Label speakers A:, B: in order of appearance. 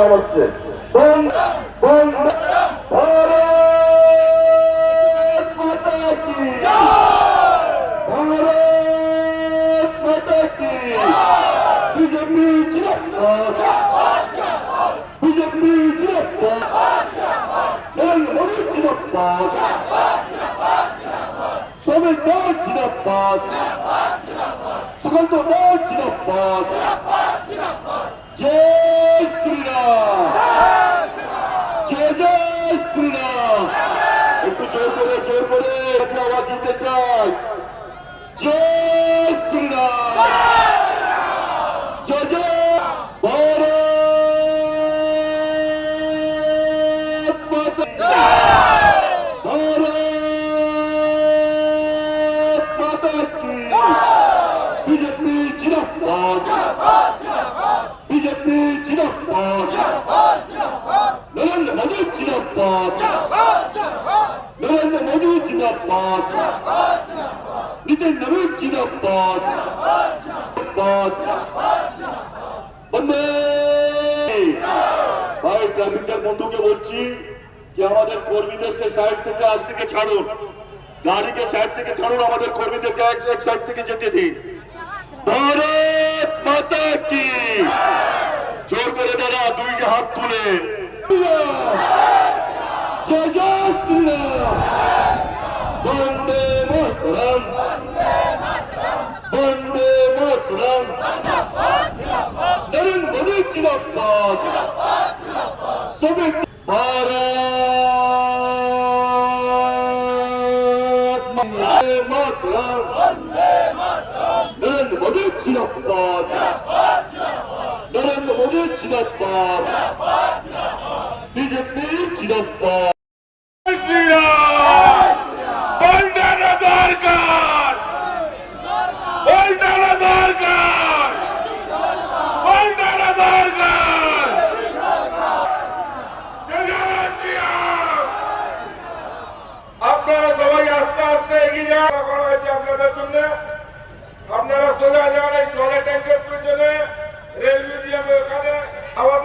A: জানানো হচ্ছে। সুকান্ত দাস জিন্দাবাদ। জয় শ্রীরাম, জয় জয় শ্রীরাম। একটু জোর করে আওয়াজ দিতে চাই। জয় শ্রীরাম, জয় জয় ভারত মাতা, ভারত মাতা কি। বিজেপি জিন্দাবাদ, বিজেপি জিন্দাবাদ, নরেন্দ্র মোদী জিন্দাবাদ, নরেন্দ্র মোদী জিন্দাবাদ, নীতিন নবীন জিন্দাবাদ। বন্দে ভাই, ট্রাফিকের বন্ধুকে বলছি যে আমাদের কর্মীদেরকে সাইড থেকে আজ থেকে ছাড়ুন, গাড়িকে সাইড থেকে ছাড়ুন, আমাদের কর্মীদেরকে এক সাইড থেকে যেতে দিন। ভারত মাতা কি। জোর করে দাদা দুই হাত তুলে জয় জয় শ্রীরাম। বন্দে মাতরম, বন্দে মাতরম, নরেন্দ্র মোদী জিন্দাবাদ। সবে ভারত মাতরম, নরেন্দ্র মোদী জিন্দাবাদ, নরেন্দ্র মোদী জিন্দাবাদ, বিজেপি জিন্দাবাদ।
B: পাল্টানো দরকার, পাল্টানো দরকার, পাল্টানো দরকার। আপনারা সবাই আস্তে আস্তে এগিয়ে যান। করা হয়েছে আপনাদের জন্য। আপনারা সোজা যান এই জলের ট্যাঙ্কের পেছনে, রেল মিউজিয়ামের ওখানে খাওয়া